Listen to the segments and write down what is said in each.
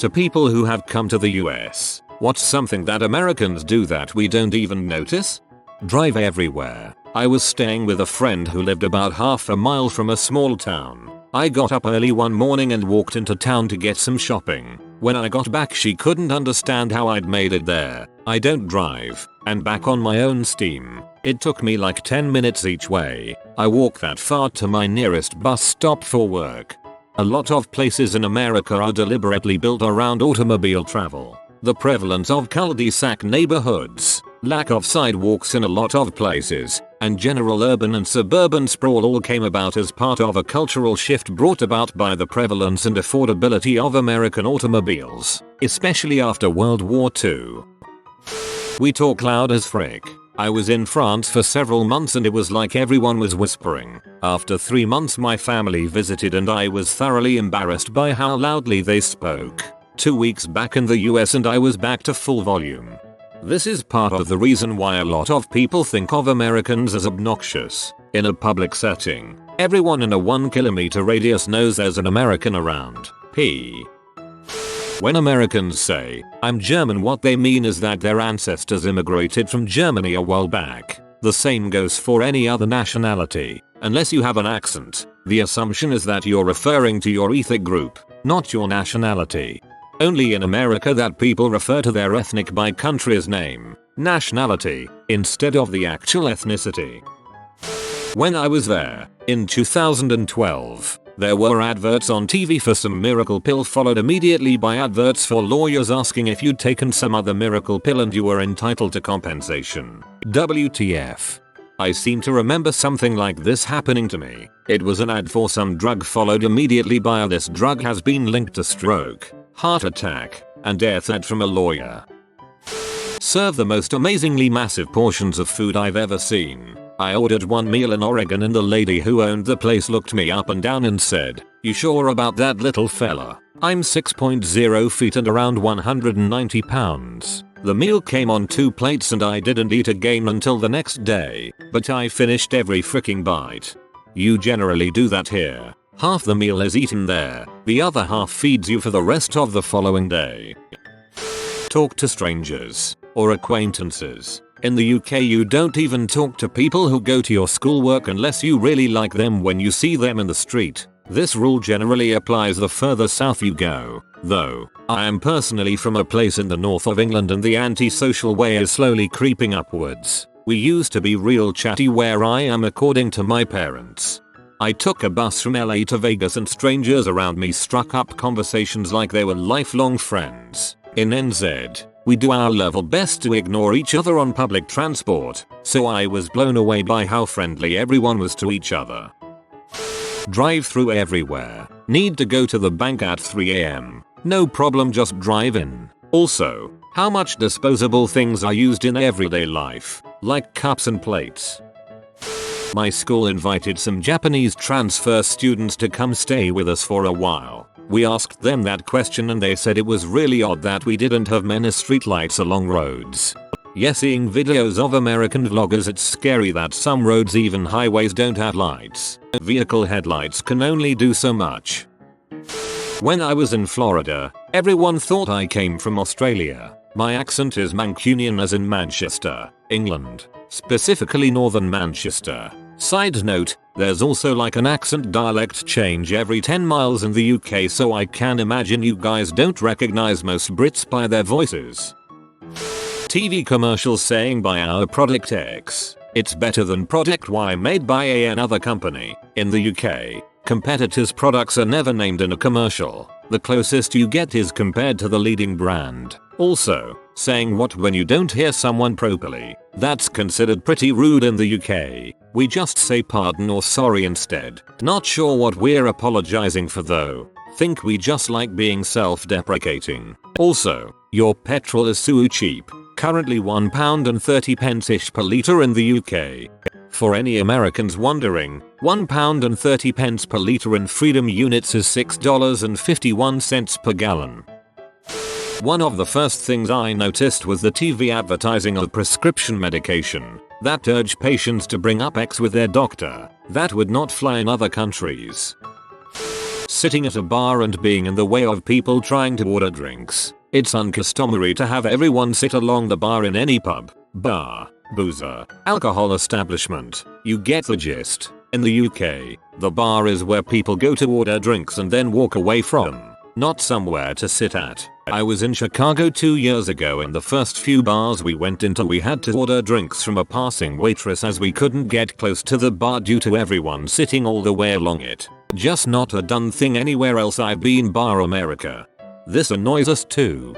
to people who have come to the US. What's something that Americans do that we don't even notice? Drive everywhere. I was staying with a friend who lived about half a mile from a small town. I got up early one morning and walked into town to get some shopping. When I got back she couldn't understand how I'd made it there. I don't drive, and back on my own steam. It took me like 10 minutes each way. I walk that far to my nearest bus stop for work. A lot of places in America are deliberately built around automobile travel. The prevalence of cul-de-sac neighborhoods, lack of sidewalks in a lot of places, and general urban and suburban sprawl all came about as part of a cultural shift brought about by the prevalence and affordability of American automobiles, especially after World War II. We talk loud as frick. I was in France for several months and it was like everyone was whispering. After 3 months my family visited and I was thoroughly embarrassed by how loudly they spoke. 2 weeks back in the US and I was back to full volume. This is part of the reason why a lot of people think of Americans as obnoxious. In a public setting, everyone in a 1 kilometer radius knows there's an American around. When Americans say, "I'm German," what they mean is that their ancestors immigrated from Germany a while back. The same goes for any other nationality. Unless you have an accent, the assumption is that you're referring to your ethnic group, not your nationality. Only in America that people refer to their ethnic by country's name, nationality, instead of the actual ethnicity. When I was there, in 2012, there were adverts on TV for some miracle pill followed immediately by adverts for lawyers asking if you'd taken some other miracle pill and you were entitled to compensation. WTF. I seem to remember something like this happening to me. It was an ad for some drug followed immediately by a "this drug has been linked to stroke, heart attack, and death" ad from a lawyer. Serve the most amazingly massive portions of food I've ever seen. I ordered one meal in Oregon and the lady who owned the place looked me up and down and said, "You sure about that, little fella? I'm 6.0 feet and around 190 pounds. The meal came on 2 plates and I didn't eat again until the next day, but I finished every freaking bite. You generally do that here. Half the meal is eaten there, the other half feeds you for the rest of the following day." Talk to strangers or acquaintances. In the UK you don't even talk to people who go to your schoolwork unless you really like them when you see them in the street. This rule generally applies the further south you go, though. I am personally from a place in the north of England and the antisocial way is slowly creeping upwards. We used to be real chatty where I am according to my parents. I took a bus from LA to Vegas and strangers around me struck up conversations like they were lifelong friends. In NZ, we do our level best to ignore each other on public transport, so I was blown away by how friendly everyone was to each other. Drive through everywhere. Need to go to the bank at 3 AM. No problem, just drive in. Also, how much disposable things are used in everyday life, like cups and plates? My school invited some Japanese transfer students to come stay with us for a while. We asked them that question and they said it was really odd that we didn't have many streetlights along roads. Yeah, seeing videos of American vloggers, it's scary that some roads, even highways, don't have lights. Vehicle headlights can only do so much. When I was in Florida, everyone thought I came from Australia. My accent is Mancunian, as in Manchester, England, specifically northern Manchester. Side note, there's also like an accent dialect change every 10 miles in the UK, so I can imagine you guys don't recognize most Brits by their voices. TV commercials saying "buy our product X, it's better than product Y made by another company." In the UK, competitors' products are never named in a commercial. The closest you get is compared to the leading brand. Also, saying "what" when you don't hear someone properly, that's considered pretty rude in the UK. We just say "pardon" or "sorry" instead. Not sure what we're apologizing for though. Think we just like being self-deprecating. Also, your petrol is so cheap. Currently £1.30-ish per litre in the UK. For any Americans wondering, £1.30 per litre in Freedom units is $6.51 per gallon. One of the first things I noticed was the TV advertising of prescription medication that urged patients to bring up X with their doctor. That would not fly in other countries. Sitting at a bar and being in the way of people trying to order drinks. It's uncustomary to have everyone sit along the bar in any pub, bar, boozer, alcohol establishment. You get the gist. In the UK, the bar is where people go to order drinks and then walk away from, not somewhere to sit at. I was in Chicago 2 years ago and the first few bars we went into we had to order drinks from a passing waitress as we couldn't get close to the bar due to everyone sitting all the way along it. Just not a done thing anywhere else I've been bar America. This annoys us too.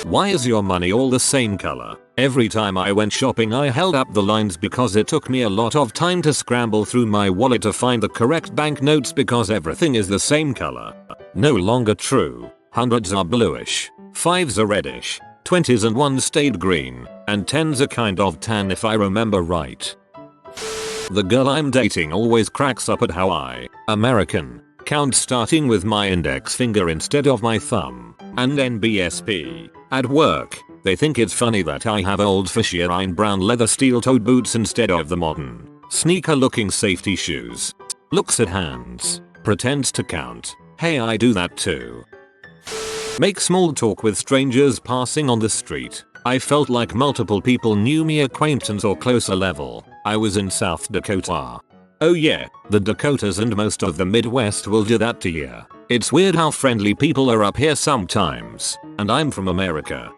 Why is your money all the same color? Every time I went shopping I held up the lines because it took me a lot of time to scramble through my wallet to find the correct banknotes because everything is the same color. No longer true. Hundreds are bluish, 5s are reddish, 20s and 1 stayed green, and 10s are kind of tan if I remember right. The girl I'm dating always cracks up at how I, American, count starting with my index finger instead of my thumb, and NBSP. At work, they think it's funny that I have old-fashioned brown leather steel-toed boots instead of the modern, sneaker-looking safety shoes. Looks at hands, pretends to count. Hey, I do that too. Make small talk with strangers passing on the street. I felt like multiple people knew me, acquaintance or closer level. I was in South Dakota. Oh yeah, the Dakotas and most of the Midwest will do that to you. It's weird how friendly people are up here sometimes, and I'm from America.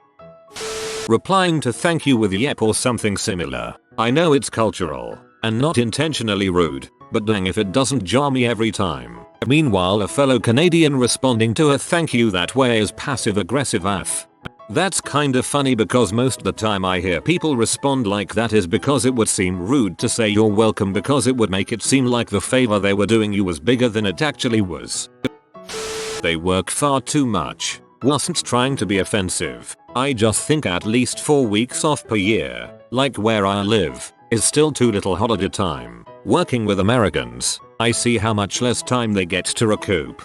Replying to thank you with yep or something similar. I know it's cultural, and not intentionally rude, but dang if it doesn't jar me every time. Meanwhile a fellow Canadian responding to a thank you that way is passive aggressive AF. That's kinda funny because most of the time I hear people respond like that is because it would seem rude to say you're welcome because it would make it seem like the favor they were doing you was bigger than it actually was. They work far too much. Wasn't trying to be offensive. I just think at least 4 weeks off per year, like where I live, is still too little holiday time. Working with Americans, I see how much less time they get to recoup.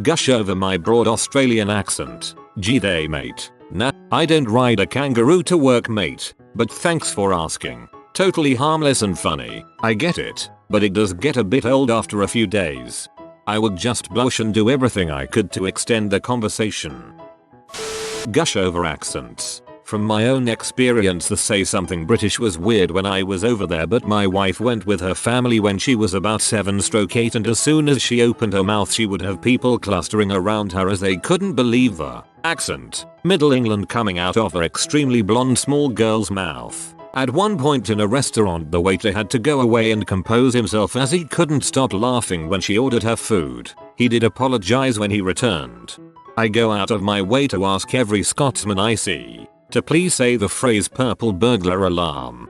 Gush over my broad Australian accent. G'day mate. Nah, I don't ride a kangaroo to work mate, but thanks for asking. Totally harmless and funny, I get it, but it does get a bit old after a few days. I would just blush and do everything I could to extend the conversation. Gush over accents. From my own experience, the say something British was weird when I was over there, but my wife went with her family when she was about 7/8 and as soon as she opened her mouth she would have people clustering around her as they couldn't believe the accent. Middle England coming out of her extremely blonde small girl's mouth. At one point in a restaurant the waiter had to go away and compose himself as he couldn't stop laughing when she ordered her food. He did apologize when he returned. I go out of my way to ask every Scotsman I see to please say the phrase purple burglar alarm.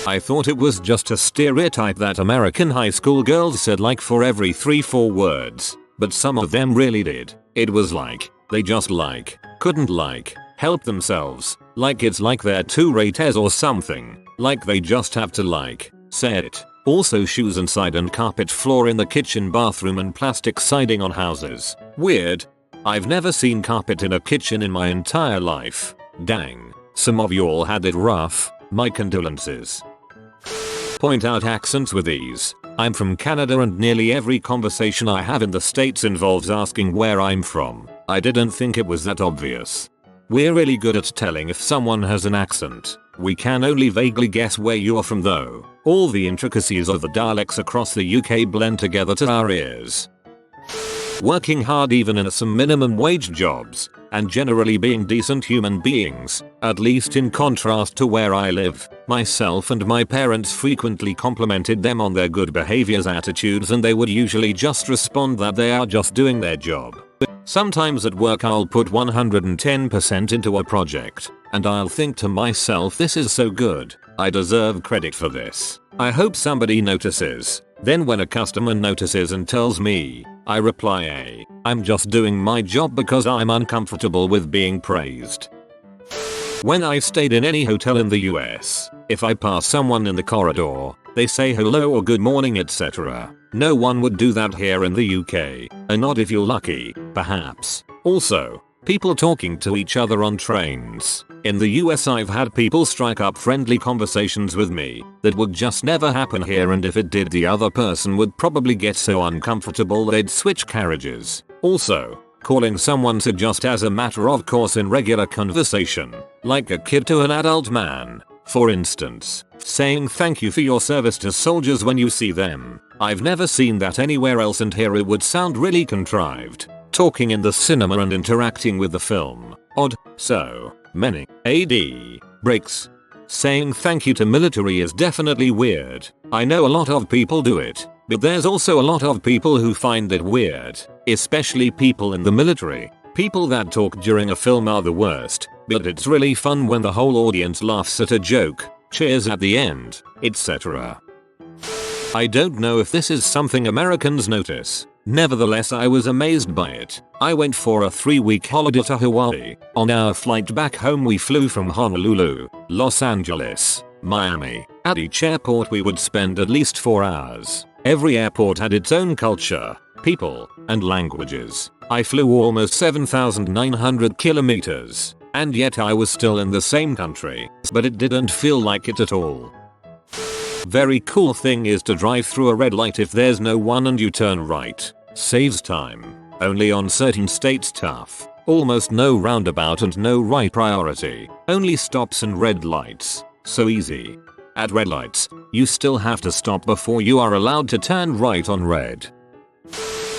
I thought it was just a stereotype that American high school girls said like for every 3-4 words, but some of them really did. It was like, they just couldn't help themselves, like it's like they're too rated or something, like they just have to say it. Also shoes inside and carpet floor in the kitchen bathroom and plastic siding on houses. Weird. I've never seen carpet in a kitchen in my entire life. Dang, some of you all had it rough, my condolences. Point out accents with ease. I'm from Canada and nearly every conversation I have in the States involves asking where I'm from. I didn't think it was that obvious. We're really good at telling if someone has an accent. We can only vaguely guess where you're from though. All the intricacies of the dialects across the UK blend together to our ears. Working hard even in some minimum wage jobs, and generally being decent human beings, at least in contrast to where I live. Myself and my parents frequently complimented them on their good behaviors attitudes and they would usually just respond that they are just doing their job. Sometimes at work I'll put 110% into a project, and I'll think to myself this is so good, I deserve credit for this. I hope somebody notices. Then when a customer notices and tells me, I reply I'm just doing my job because I'm uncomfortable with being praised. When I've stayed in any hotel in the US, if I pass someone in the corridor, they say hello or good morning etc. No one would do that here in the UK. A nod if you're lucky, perhaps. Also, People talking to each other on trains. In the US I've had people strike up friendly conversations with me that would just never happen here, and if it did the other person would probably get so uncomfortable they'd switch carriages. Also, calling someone sir just as a matter of course in regular conversation, like a kid to an adult man. For instance, saying thank you for your service to soldiers when you see them. I've never seen that anywhere else, and here it would sound really contrived. Talking in the cinema and interacting with the film. Odd. So many breaks. Saying thank you to military is definitely weird. I know a lot of people do it, but there's also a lot of people who find it weird, especially people in the military. People that talk during a film are the worst, but it's really fun when the whole audience laughs at a joke, cheers at the end, etc. I don't know if this is something Americans notice. Nevertheless, I was amazed by it. I went for a 3-week holiday to Hawaii. On our flight back home we flew from Honolulu, Los Angeles, Miami. At each airport we would spend at least 4 hours. Every airport had its own culture, people, and languages. I flew almost 7,900 kilometers, and yet I was still in the same country, but it didn't feel like it at all. Very cool thing is to drive through a red light if there's no one and you turn right. Saves time. Only on certain states tough. Almost no roundabout and no right priority. Only stops and red lights. So easy. At red lights, you still have to stop before you are allowed to turn right on red.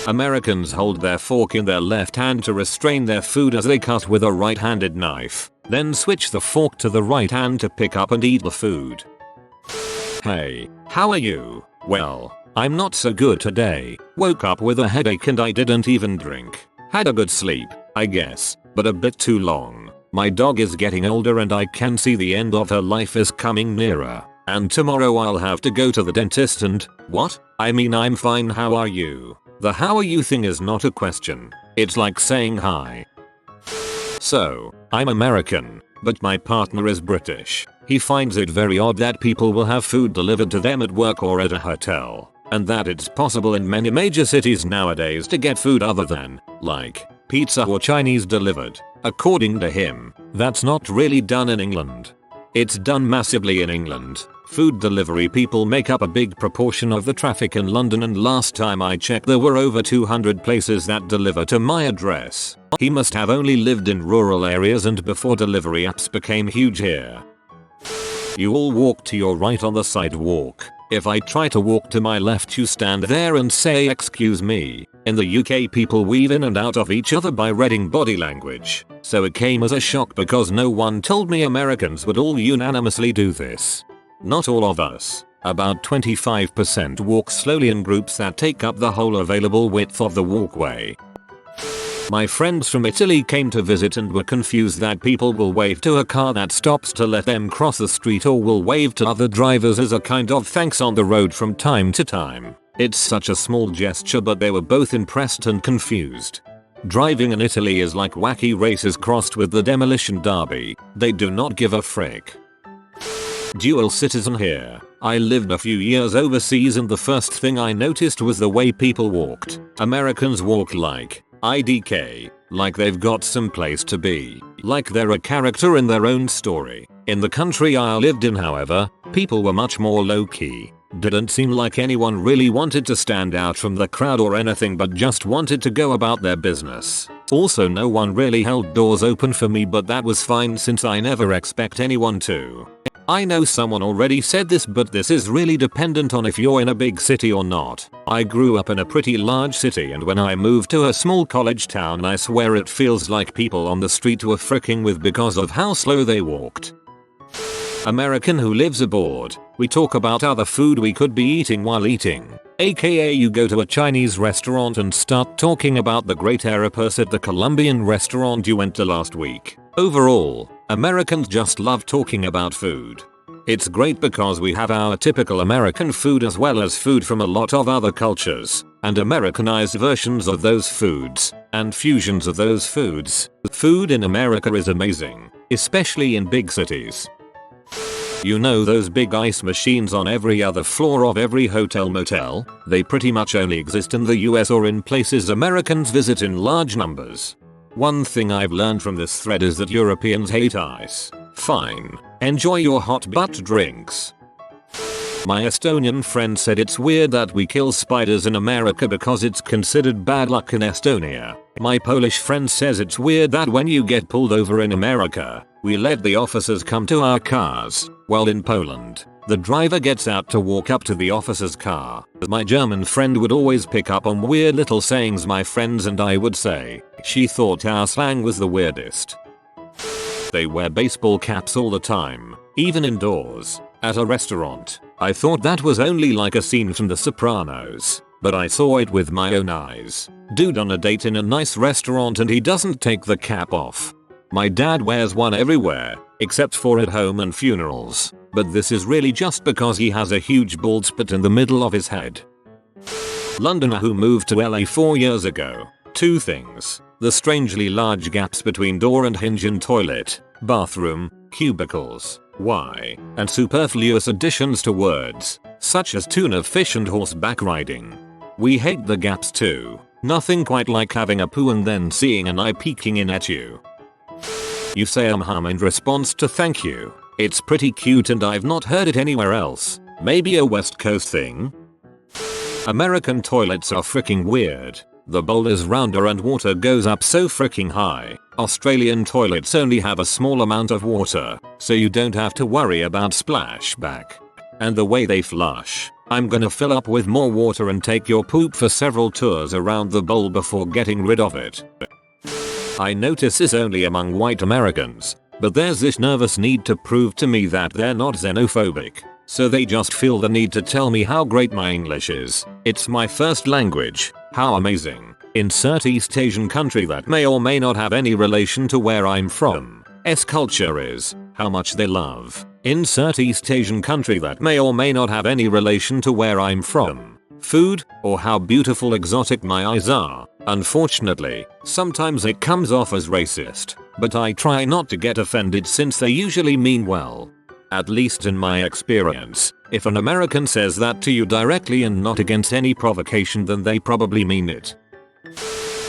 Americans hold their fork in their left hand to restrain their food as they cut with a right-handed knife, then switch the fork to the right hand to pick up and eat the food. Hey, how are you? Well, I'm not so good today. Woke up with a headache and I didn't even drink. Had a good sleep, I guess, but a bit too long. My dog is getting older and I can see the end of her life is coming nearer. And tomorrow I'll have to go to the dentist and, what? I mean, I'm fine, how are you? The how are you thing is not a question. It's like saying hi. So, I'm American, but my partner is British. He finds it very odd that people will have food delivered to them at work or at a hotel, and that it's possible in many major cities nowadays to get food other than, like, pizza or Chinese delivered. According to him, that's not really done in England. It's done massively in England. Food delivery people make up a big proportion of the traffic in London, and last time I checked there were over 200 places that deliver to my address. He must have only lived in rural areas and before delivery apps became huge here. You all walk to your right on the sidewalk. If I try to walk to my left you stand there and say excuse me. In the UK people weave in and out of each other by reading body language. So it came as a shock because no one told me Americans would all unanimously do this. Not all of us. About 25% walk slowly in groups that take up the whole available width of the walkway. My friends from Italy came to visit and were confused that people will wave to a car that stops to let them cross the street or will wave to other drivers as a kind of thanks on the road from time to time. It's such a small gesture, but they were both impressed and confused. Driving in Italy is like wacky races crossed with the demolition derby. They do not give a frick. Dual citizen here. I lived a few years overseas and the first thing I noticed was the way people walked. Americans walk like IDK, like they've got some place to be, like they're a character in their own story. In the country I lived in, however, people were much more low-key. Didn't seem like anyone really wanted to stand out from the crowd or anything, but just wanted to go about their business. Also, no one really held doors open for me, but that was fine since I never expect anyone to. I know someone already said this, but this is really dependent on if you're in a big city or not. I grew up in a pretty large city, and when I moved to a small college town I swear it feels like people on the street were fricking with because of how slow they walked. American who lives abroad. We talk about other food we could be eating while eating. AKA you go to a Chinese restaurant and start talking about the great arepas at the Colombian restaurant you went to last week. Overall, Americans just love talking about food. It's great because we have our typical American food as well as food from a lot of other cultures, and Americanized versions of those foods, and fusions of those foods. Food in America is amazing, especially in big cities. You know those big ice machines on every other floor of every hotel motel? They pretty much only exist in the US or in places Americans visit in large numbers. One thing I've learned from this thread is that Europeans hate ice. Fine. Enjoy your hot butt drinks. My Estonian friend said it's weird that we kill spiders in America because it's considered bad luck in Estonia. My Polish friend says it's weird that when you get pulled over in America, we let the officers come to our cars, while in Poland, the driver gets out to walk up to the officer's car. My German friend would always pick up on weird little sayings my friends and I would say. She thought our slang was the weirdest. They wear baseball caps all the time, even indoors. At a restaurant, I thought that was only like a scene from The Sopranos, but I saw it with my own eyes. Dude on a date in a nice restaurant and he doesn't take the cap off. My dad wears one everywhere, except for at home and funerals, but this is really just because he has a huge bald spot in the middle of his head. Londoner who moved to LA 4 years ago. 2 things. The strangely large gaps between door and hinge in toilet, bathroom, cubicles. Why? And superfluous additions to words, such as tuna fish and horseback riding. We hate the gaps too. Nothing quite like having a poo and then seeing an eye peeking in at you. You say in response to thank you. It's pretty cute and I've not heard it anywhere else. Maybe a West Coast thing? American toilets are freaking weird. The bowl is rounder and water goes up so freaking high. Australian toilets only have a small amount of water, so you don't have to worry about splashback. And the way they flush. I'm gonna fill up with more water and take your poop for several tours around the bowl before getting rid of it. I notice this only among white Americans, but there's this nervous need to prove to me that they're not xenophobic. So they just feel the need to tell me how great my English is. It's my first language. How amazing. Insert East Asian country that may or may not have any relation to where I'm from. Culture is. How much they love. Insert East Asian country that may or may not have any relation to where I'm from. Food, or how beautiful exotic my eyes are. Unfortunately, sometimes it comes off as racist, but I try not to get offended since they usually mean well. At least in my experience, if an American says that to you directly and not against any provocation, then they probably mean it.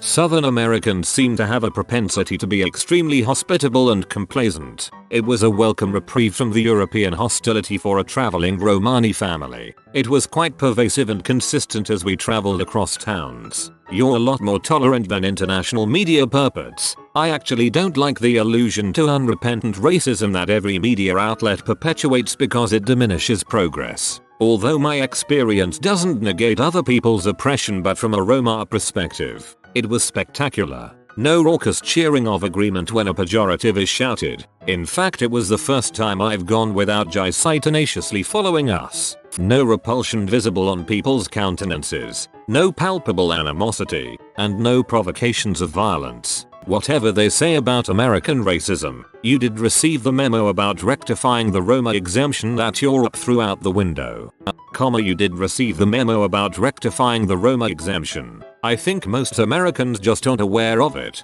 Southern Americans seem to have a propensity to be extremely hospitable and complaisant. It was a welcome reprieve from the European hostility for a traveling Romani family. It was quite pervasive and consistent as we traveled across towns. You're a lot more tolerant than international media purports. I actually don't like the allusion to unrepentant racism that every media outlet perpetuates because it diminishes progress. Although my experience doesn't negate other people's oppression, but from a Roma perspective, it was spectacular. No raucous cheering of agreement when a pejorative is shouted. In fact, it was the first time I've gone without Jai tenaciously following us. No repulsion visible on people's countenances. No palpable animosity. And no provocations of violence. Whatever they say about American racism, you did receive the memo about rectifying the Roma exemption that Europe threw out the window. You did receive the memo about rectifying the Roma exemption. I think most Americans just aren't aware of it.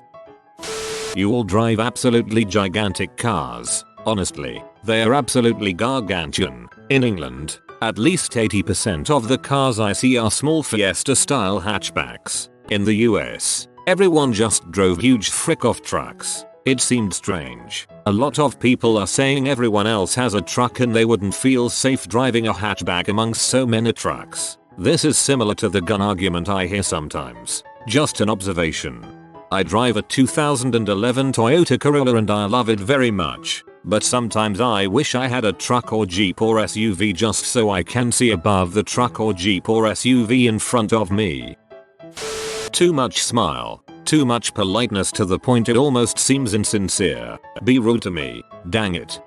You all drive absolutely gigantic cars. Honestly, they are absolutely gargantuan. In England, at least 80% of the cars I see are small Fiesta-style hatchbacks. In the US, everyone just drove huge frick-off trucks. It seemed strange. A lot of people are saying everyone else has a truck and they wouldn't feel safe driving a hatchback amongst so many trucks. This is similar to the gun argument I hear sometimes. Just an observation. I drive a 2011 Toyota Corolla and I love it very much. But sometimes I wish I had a truck or Jeep or SUV just so I can see above the truck or Jeep or SUV in front of me. Too much smile. Too much politeness to the point it almost seems insincere. Be rude to me. Dang it.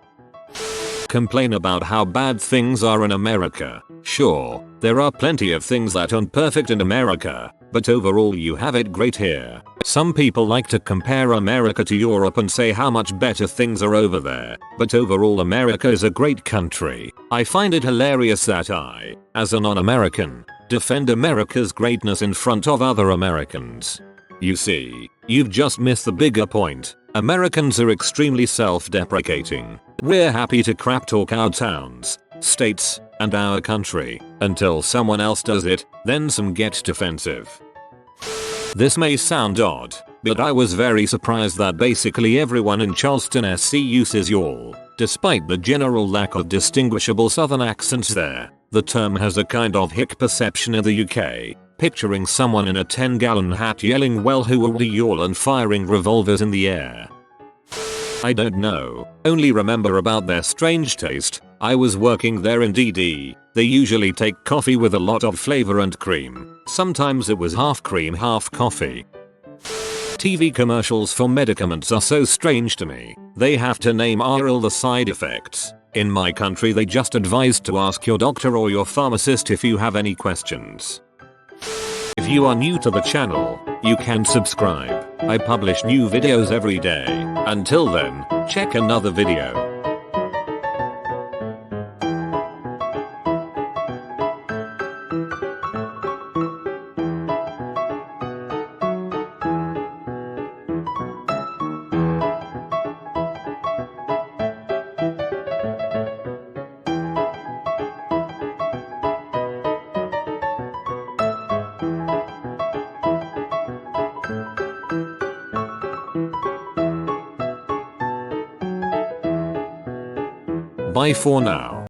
Complain about how bad things are in America. Sure, there are plenty of things that aren't perfect in America, but overall you have it great here. Some people like to compare America to Europe and say how much better things are over there, but overall America is a great country. I find it hilarious that I, as a non-American, defend America's greatness in front of other Americans. You see, you've just missed the bigger point. Americans are extremely self-deprecating. We're happy to crap talk our towns, states, and our country until someone else does it, then some get defensive. This may sound odd, but I was very surprised that basically everyone in Charleston SC uses y'all. Despite the general lack of distinguishable southern accents there, the term has a kind of hick perception in the UK, picturing someone in a 10-gallon hat yelling well who are y'all and firing revolvers in the air. I don't know, only remember about their strange taste. I was working there in DD. They usually take coffee with a lot of flavor and cream. Sometimes it was half cream half coffee. TV commercials for medicaments are so strange to me. They have to name all the side effects. In my country they just advise to ask your doctor or your pharmacist if you have any questions. If you are new to the channel, you can subscribe. I publish new videos every day. Until then, check another video. Bye for now.